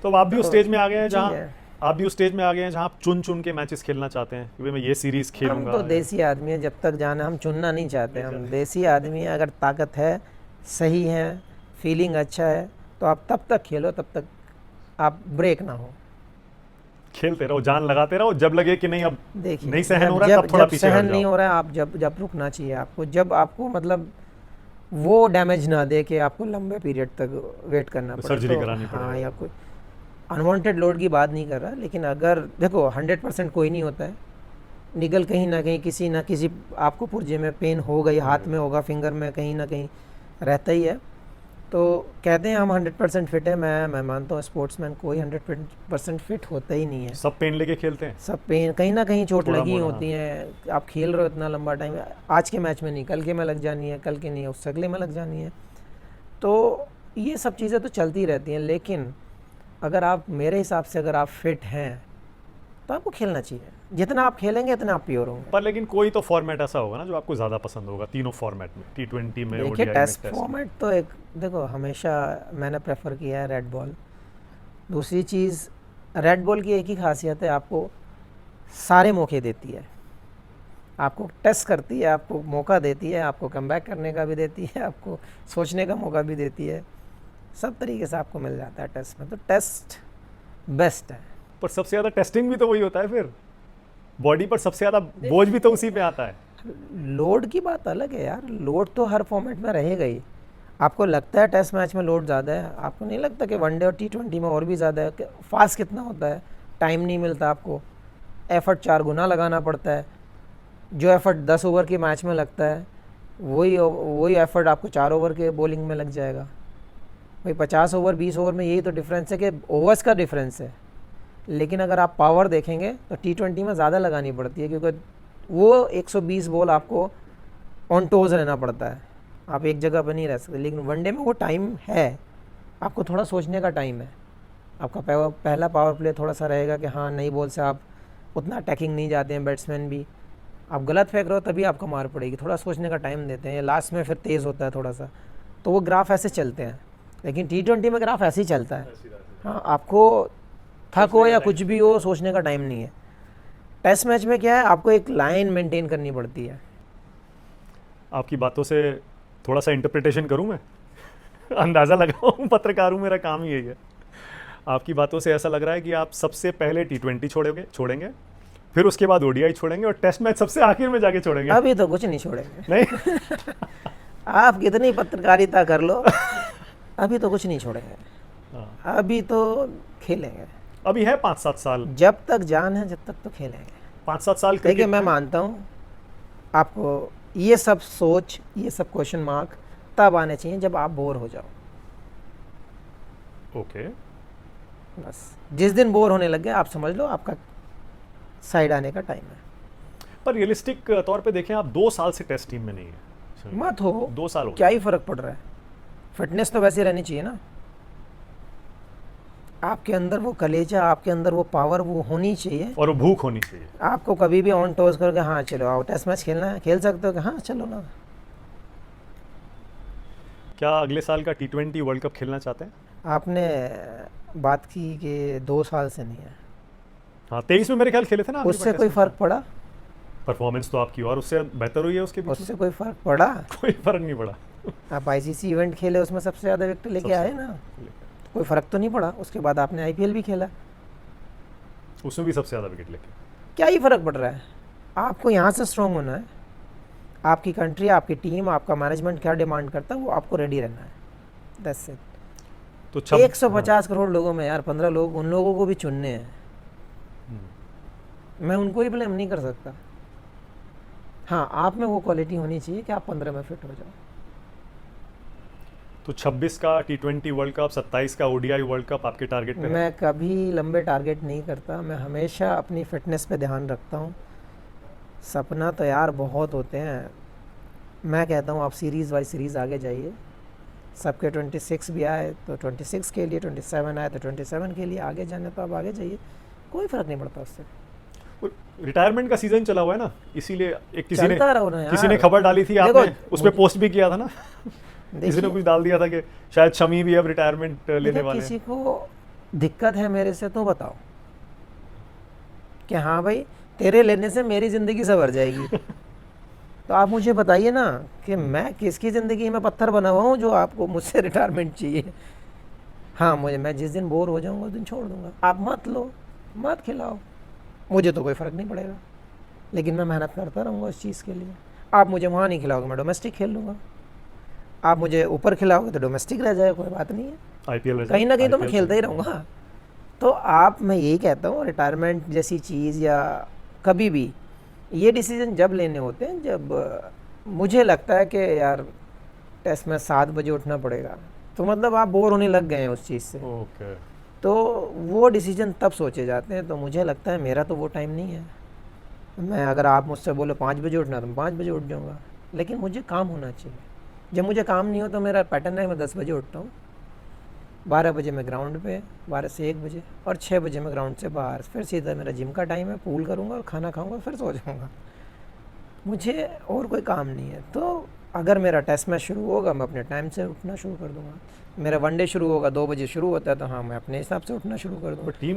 तो अब आप भी उस स्टेज में आ गए हैं जी जहाँ है। आप भी उस स्टेज में आ गए हैं जहाँ आप चुन चुन के मैचेस खेलना चाहते हैं कि भाई मैं ये सीरीज हम खेलूंगा। तो देसी आदमी है, जब तक जाना हम चुनना नहीं चाहते, हम देसी आदमी हैं। अगर ताकत है, सही है, फीलिंग अच्छा है, तो आप तब तक खेलो, तब तक आप ब्रेक ना हो। खेलते रहो, जान लगाते रहो, जब लगे कि नहीं अब देखिए, नहीं सहन हो जब रहा है जब तब थोड़ा जब पीछे हट सहन नहीं जाओ। हो रहा है, आप जब जब रुकना चाहिए आपको, जब आपको मतलब वो डैमेज ना दे कि आपको लंबे पीरियड तक वेट करना पड़े, सर्जरी तो करानी हाँ, पड़े। या कोई अनवांटेड लोड की बात नहीं कर रहा, लेकिन अगर देखो 100% कोई नहीं होता है, निगल कहीं ना कहीं किसी ना किसी आपको पुर्जे में पेन हो गई, हाथ में होगा, फिंगर में कहीं ना कहीं रहता ही है। तो कहते हैं हम 100% फिट है, मैं मानता हूँ स्पोर्ट्समैन कोई 100% फिट होता ही नहीं है। सब पेन लेके खेलते हैं। सब पेन कहीं ना कहीं चोट थोड़ा लगी मोड़ा, होती है। आप खेल रहे हो इतना लंबा टाइम, आज के मैच में नहीं, कल के में लग जानी है, कल के नहीं उससे अगले में लग जानी है। तो ये सब चीज़ें तो चलती रहती हैं, लेकिन अगर आप, मेरे हिसाब से अगर आप फिट हैं तो आपको खेलना चाहिए। जितना आप खेलेंगे इतना आप प्योर होंगे। पर लेकिन कोई तो फॉर्मेट ऐसा होगा ना जो आपको ज़्यादा पसंद होगा तीनों फॉर्मेट में, T20 में, देखिए, ODI में, टेस्ट टेस्ट में। फॉर्मेट तो एक, देखो हमेशा मैंने प्रेफर किया है रेड बॉल। दूसरी चीज़, रेड बॉल की एक ही खासियत है, आपको सारे मौके देती है, आपको टेस्ट करती है, आपको मौका देती है, आपको कमबैक करने का भी देती है, आपको सोचने का मौका भी देती है, सब तरीके से आपको मिल जाता है टेस्ट में। तो टेस्ट बेस्ट है। पर सबसे ज़्यादा टेस्टिंग भी तो वही होता है, फिर बॉडी पर सबसे ज़्यादा बोझ भी तो उसी पे आता है। लोड की बात अलग है यार, लोड तो हर फॉर्मेट में रहेगा ही। आपको लगता है टेस्ट मैच में लोड ज़्यादा है, आपको नहीं लगता कि वनडे और T20 में और भी ज़्यादा है? फास्ट कितना होता है, टाइम नहीं मिलता आपको, एफर्ट 4 गुना लगाना पड़ता है। जो एफर्ट 10 ओवर के मैच में लगता है, वही एफर्ट आपको 4 ओवर के बॉलिंग में लग जाएगा। भाई 50 ओवर 20 ओवर में यही तो डिफरेंस है कि ओवर्स का डिफरेंस है। लेकिन अगर आप पावर देखेंगे तो T20 में ज़्यादा लगानी पड़ती है, क्योंकि वो 120 बॉल आपको ऑन टोज रहना पड़ता है, आप एक जगह पर नहीं रह सकते। लेकिन वनडे में वो टाइम है, आपको थोड़ा सोचने का टाइम है। आपका पहला पावर प्ले थोड़ा सा रहेगा कि हाँ, नई बॉल से आप उतना अटैकिंग नहीं जाते हैं, बैट्समैन भी, आप गलत फेंक रहे हो तभी आपको मार पड़ेगी, थोड़ा सोचने का टाइम देते हैं। लास्ट में फिर तेज़ होता है थोड़ा सा, तो वो ग्राफ ऐसे चलते हैं। लेकिन T20 में ग्राफ ऐसे ही चलता है। हाँ, आपको थक हो या कुछ भी हो, सोचने का टाइम नहीं है। टेस्ट मैच में क्या है, आपको एक लाइन मेंटेन करनी पड़ती है। आपकी बातों से थोड़ा सा इंटरप्रिटेशन करूं मैं अंदाज़ा लगाऊं, पत्रकार हूं, मेरा काम ही यही है। आपकी बातों से ऐसा लग रहा है कि आप सबसे पहले T20 छोड़ेंगे, फिर उसके बाद ODI छोड़ेंगे और टेस्ट मैच सबसे आखिर में जाके छोड़ेंगे। अभी तो कुछ नहीं छोड़ेंगे। नहीं आप कितनी पत्रकारिता कर लो, अभी तो कुछ नहीं छोड़ेंगे, हाँ, अभी तो खेलेंगे। अभी है 5-7 साल, जब तक जान है, जब तक तो खेलेंगे। 5-7 साल देखिए, क्रिकेट मैं में। मानता हूँ आपको ये सब सोच, ये सब क्वेश्चन मार्क तब आने चाहिए जब आप बोर हो जाओ। ओके, बस जिस दिन बोर होने लग गए, आप समझ लो आपका साइड आने का टाइम है। पर रियलिस्टिक तौर पे देखें, आप 2 साल से टेस्ट टीम में नहीं है। मत हो, 2 साल हो क्या ही फर्क पड़ रहा है? फिटनेस तो वैसे रहनी चाहिए ना, आपके अंदर वो कलेजा, आपके अंदर वो पावर वो होनी चाहिए। और वो भूख होनी चाहिए। आपको कभी भी ऑन टॉस करके हाँ चलो आओ टेस्ट मैच खेलना है, खेल सकते हो कि हाँ चलो ना। क्या अगले साल का T20 वर्ल्ड कप खेलना चाहते हैं? आपने बात की कि 2 साल से नहीं है, हाँ, 23 में मेरे ख्याल खेले थे ना। उससे कोई फर्क पड़ा? परफॉर्मेंस तो आपकी और उससे बेहतर हुई है उसके बीच में। उससे कोई फर्क पड़ा? कोई फर्क नहीं पड़ा। आप ICC इवेंट खेले, उसमें सबसे ज़्यादा विकेट लेके आए ना, कोई फ़र्क तो नहीं पड़ा। उसके बाद आपने IPL भी खेला, उसमें भी सबसे ज़्यादा विकेट लेके। क्या ही फ़र्क पड़ रहा है? आपको यहाँ से स्ट्रॉन्ग होना है, आपकी कंट्री, आपकी टीम, आपका मैनेजमेंट क्या डिमांड करता है वो आपको रेडी रहना है। That's it. तो 150 करोड़ लोगों में यार 15 लोग, उन लोगों को भी चुनने हैं। मैं उनको ही ब्लेम नहीं कर सकता। हाँ, आप में वो क्वालिटी होनी चाहिए कि आप 15 में फिट हो जाओ। तो 26 का T20 वर्ल्ड कप, 27 का ODI वर्ल्ड कप आपके टारगेट पे है? मैं कभी लंबे टारगेट नहीं करता, मैं हमेशा अपनी फिटनेस पे ध्यान रखता हूँ। सपना तो यार बहुत होते हैं, मैं कहता हूँ आप सीरीज़ बाई सीरीज़ आगे जाइए। सबके 26 भी आए तो 26 के लिए, 27 आए तो 27 के लिए, आगे जाने तो आप आगे जाइए, कोई फ़र्क नहीं पड़ता उससे। रिटायरमेंट का सीजन चला हुआ है ना, इसीलिए एक चलता रहो ना यार। किसी ने खबर डाली थी, देखो, आपने उस पर पोस्ट भी किया था ना किसी ने देखिए, कुछ डाल दिया था कि शायद शमी भी अब रिटायरमेंट लेने वाले हैं। किसी को दिक्कत है मेरे से तो बताओ कि हाँ भाई तेरे लेने से मेरी ज़िंदगी संवर जाएगी। तो आप मुझे बताइए ना कि मैं किसकी ज़िंदगी में पत्थर बना हुआ हूँ जो आपको मुझसे रिटायरमेंट चाहिए। हाँ मैं जिस दिन बोर हो जाऊँगा उस दिन छोड़ दूँगा। आप मत लो, मत खिलाओ, मुझे तो कोई फ़र्क नहीं पड़ेगा, लेकिन मैं मेहनत करता रहूँगा उस चीज़ के लिए। आप मुझे वहाँ नहीं खिलाओगे, मैं डोमेस्टिक खेल लूँगा। आप मुझे ऊपर खिलाओगे तो डोमेस्टिक रह जाएगा, कोई बात नहीं है, आईपीएल कहीं ना कहीं तो मैं खेलता ही रहूँगा। तो आप, मैं यही कहता हूँ, रिटायरमेंट जैसी चीज़ या कभी भी ये डिसीजन जब लेने होते हैं जब मुझे लगता है कि यार टेस्ट में 7 बजे उठना पड़ेगा, तो मतलब आप बोर होने लग गए हैं उस चीज़ से। ओके। तो वो डिसीजन तब सोचे जाते हैं। तो मुझे लगता है मेरा तो वो टाइम नहीं है। मैं, अगर आप मुझसे बोले 5 बजे उठना तो मैं 5 बजे उठ जाऊँगा, लेकिन मुझे काम होना चाहिए। जब मुझे काम नहीं हो तो मेरा पैटर्न है, मैं 10 बजे उठता हूँ, 12 बजे मैं ग्राउंड पे, 12 से 1 बजे, और 6 बजे मैं ग्राउंड से बाहर, फिर सीधा मेरा जिम का टाइम है, पूल करूँगा और खाना खाऊँगा, फिर सो जाऊँगा। मुझे और कोई काम नहीं है। तो अगर मेरा टेस्ट मैच शुरू होगा मैं अपने टाइम से उठना शुरू कर दूँगा। मेरा वनडे शुरू होगा, 2 बजे शुरू होता है, तो हाँ मैं अपने हिसाब से उठना शुरू कर दूँगा। टीम